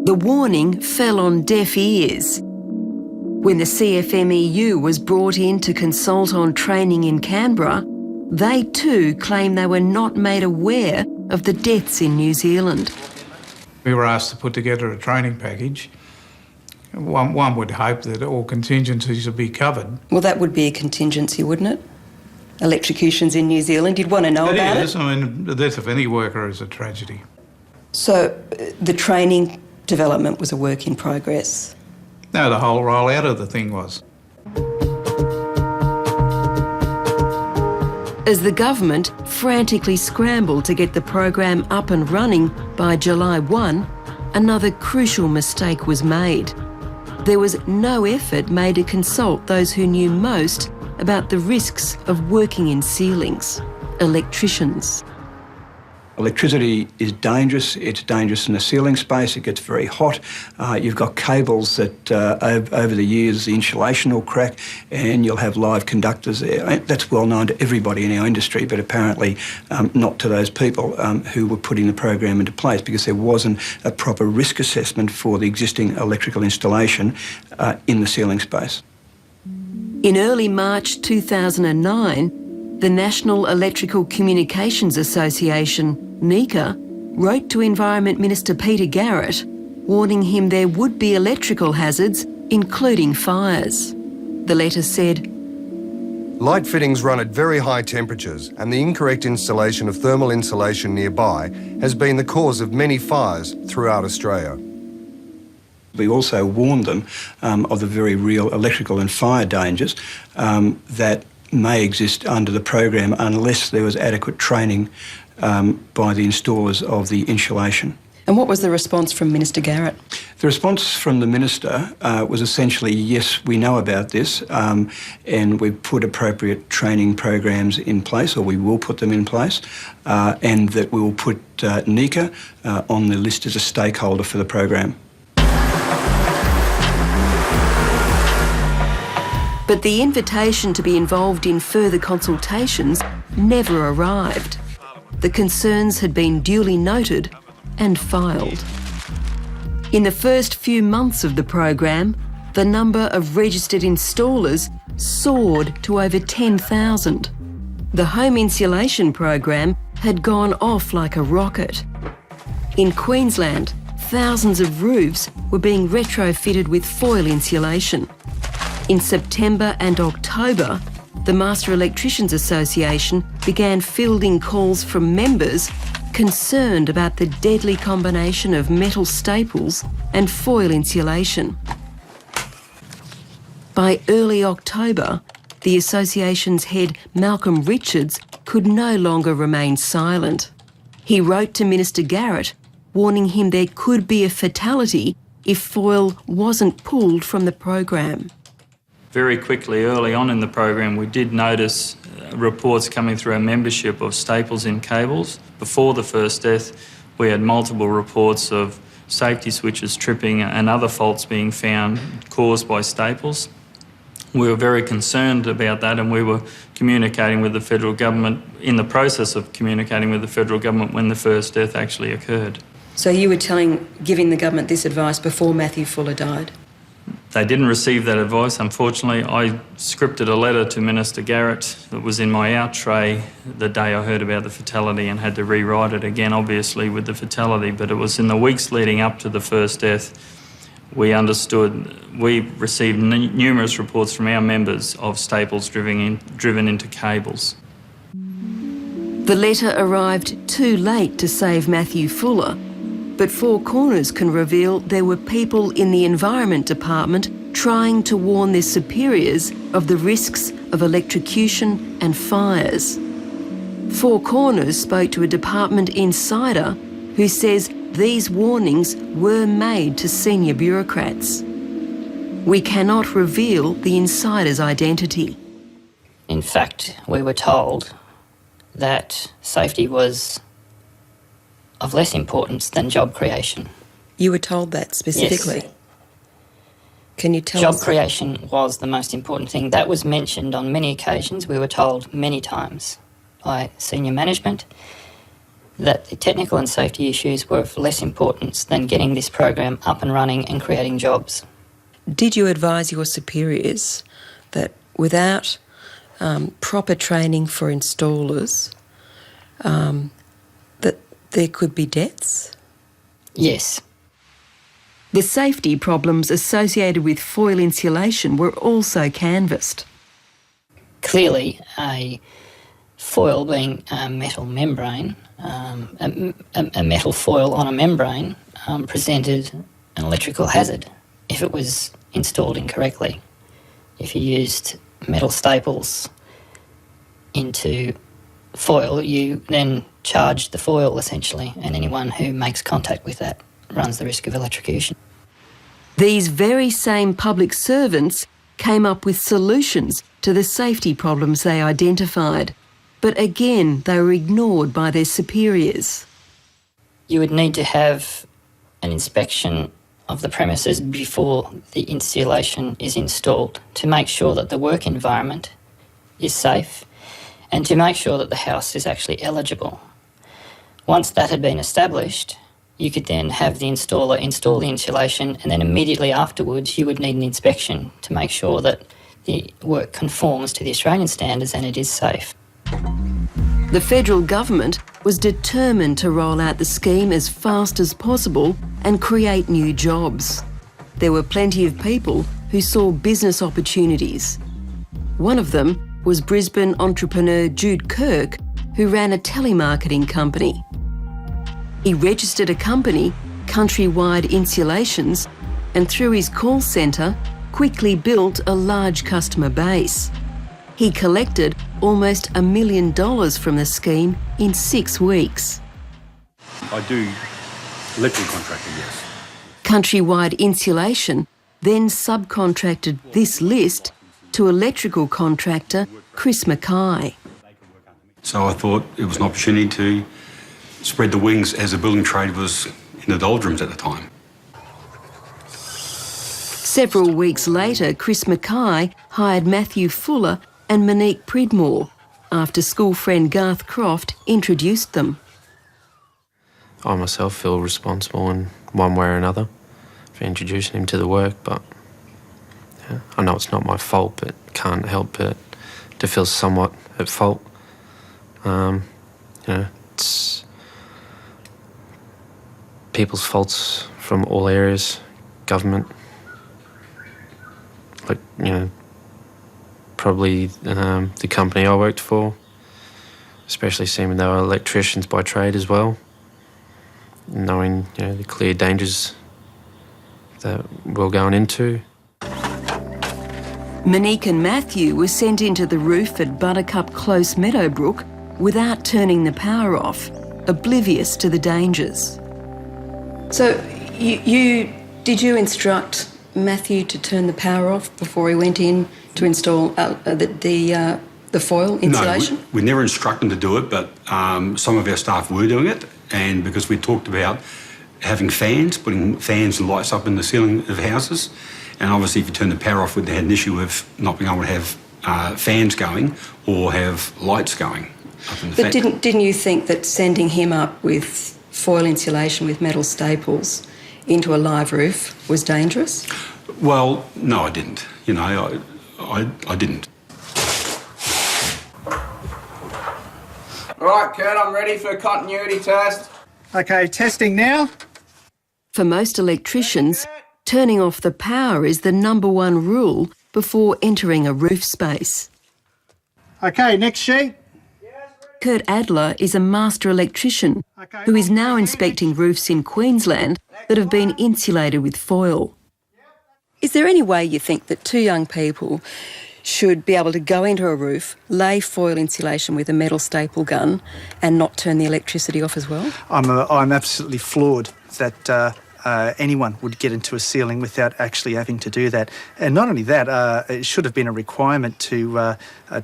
The warning fell on deaf ears. When the CFMEU was brought in to consult on training in Canberra, they too claim they were not made aware of the deaths in New Zealand. We were asked to put together a training package. One would hope that all contingencies would be covered. Well, that would be a contingency, wouldn't it? Electrocutions in New Zealand, you'd want to know about it? It is. I mean, the death of any worker is a tragedy. So the training development was a work in progress? No, the whole rollout of the thing was. As the government frantically scrambled to get the program up and running by July 1, another crucial mistake was made. There was no effort made to consult those who knew most about the risks of working in ceilings: electricians. Electricity is dangerous. It's dangerous in the ceiling space. It gets very hot. You've got cables that over the years the insulation will crack and you'll have live conductors there. That's well known to everybody in our industry, but apparently not to those people who were putting the program into place, because there wasn't a proper risk assessment for the existing electrical installation in the ceiling space. In early March 2009, the National Electrical Communications Association, NECA, wrote to Environment Minister Peter Garrett, warning him there would be electrical hazards, including fires. The letter said, "Light fittings run at very high temperatures, and the incorrect installation of thermal insulation nearby has been the cause of many fires throughout Australia." We also warned them of the very real electrical and fire dangers that may exist under the program unless there was adequate training by the installers of the insulation. And what was the response from Minister Garrett? The response from the Minister was essentially, yes, we know about this and we've put appropriate training programs in place, or we will put them in place, and that we will put NECA on the list as a stakeholder for the program. But the invitation to be involved in further consultations never arrived. The concerns had been duly noted and filed. In the first few months of the program, the number of registered installers soared to over 10,000. The home insulation program had gone off like a rocket. In Queensland, thousands of roofs were being retrofitted with foil insulation. In September and October, the Master Electricians Association began fielding calls from members concerned about the deadly combination of metal staples and foil insulation. By early October, the association's head, Malcolm Richards, could no longer remain silent. He wrote to Minister Garrett, warning him there could be a fatality if foil wasn't pulled from the program. Very quickly, early on in the program, we did notice reports coming through our membership of staples in cables. Before the first death, we had multiple reports of safety switches tripping and other faults being found caused by staples. We were very concerned about that, and we were communicating with the federal government, in the process of communicating with the federal government when the first death actually occurred. So you were giving the government this advice before Matthew Fuller died? They didn't receive that advice, unfortunately. I scripted a letter to Minister Garrett that was in my out tray the day I heard about the fatality and had to rewrite it again, obviously, with the fatality. But it was in the weeks leading up to the first death we received numerous reports from our members of staples driven into cables. The letter arrived too late to save Matthew Fuller, but Four Corners can reveal there were people in the Environment Department trying to warn their superiors of the risks of electrocution and fires. Four Corners spoke to a department insider who says these warnings were made to senior bureaucrats. We cannot reveal the insider's identity. In fact, we were told that safety was of less importance than job creation. You were told that specifically? Yes. Can you tell us? Job creation was the most important thing. That was mentioned on many occasions. We were told many times by senior management. that the technical and safety issues were of less importance than getting this program up and running and creating jobs. Did you advise your superiors that without proper training for installers, that there could be deaths? Yes. The safety problems associated with foil insulation were also canvassed. Clearly, a foil being a metal membrane, a metal foil on a membrane, presented an electrical hazard if it was installed incorrectly. If you used metal staples into foil, you then charge the foil essentially, and anyone who makes contact with that runs the risk of electrocution. These very same public servants came up with solutions to the safety problems they identified, but again they were ignored by their superiors. You would need to have an inspection of the premises before the insulation is installed to make sure that the work environment is safe and to make sure that the house is actually eligible. Once that had been established, you could then have the installer install the insulation, and then immediately afterwards you would need an inspection to make sure that the work conforms to the Australian standards and it is safe. The federal government was determined to roll out the scheme as fast as possible and create new jobs. There were plenty of people who saw business opportunities. One of them was Brisbane entrepreneur Jude Kirk, who ran a telemarketing company. He registered a company, Countrywide Insulations, and through his call centre quickly built a large customer base. He collected almost $1 million from the scheme in 6 weeks. I do electrical contracting, yes. Countrywide Insulation then subcontracted this list to electrical contractor Chris Mackay. So I thought it was an opportunity to spread the wings as the building trade was in the doldrums at the time. Several weeks later, Chris Mackay hired Matthew Fuller and Monique Pridmore after school friend Garth Croft introduced them. I myself feel responsible in one way or another for introducing him to the work, but yeah, I know it's not my fault, but can't help but to feel somewhat at fault. It's people's faults from all areas, government, probably the company I worked for, especially seeing they were electricians by trade as well, knowing the clear dangers that we're going into. Monique and Matthew were sent into the roof at Buttercup Close Meadowbrook without turning the power off, oblivious to the dangers. So did you instruct Matthew to turn the power off before he went in to install the foil insulation? No, we never instructed him to do it, but some of our staff were doing it, and because we talked about having fans, putting fans and lights up in the ceiling of houses, and obviously if you turn the power off, we had an issue of not being able to have fans going or have lights going up in the But didn't you think that sending him up with foil insulation with metal staples into a live roof was dangerous? Well, no, I didn't. I didn't. Right, Kurt, I'm ready for a continuity test. Okay, testing now. For most electricians, turning off the power is the #1 rule before entering a roof space. Okay, next sheet. Kurt Adler is a master electrician who is now inspecting roofs in Queensland that have been insulated with foil. Is there any way you think that 2 young people should be able to go into a roof, lay foil insulation with a metal staple gun and not turn the electricity off as well? I'm absolutely floored that anyone would get into a ceiling without actually having to do that. And not only that, it should have been a requirement to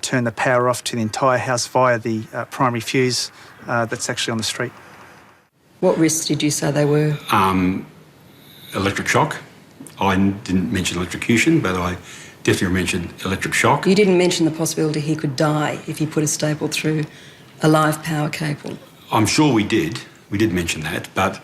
turn the power off to the entire house via the primary fuse that's actually on the street. What risks did you say they were? Electric shock. I didn't mention electrocution, but I definitely mentioned electric shock. You didn't mention the possibility he could die if he put a staple through a live power cable. I'm sure we did mention that, but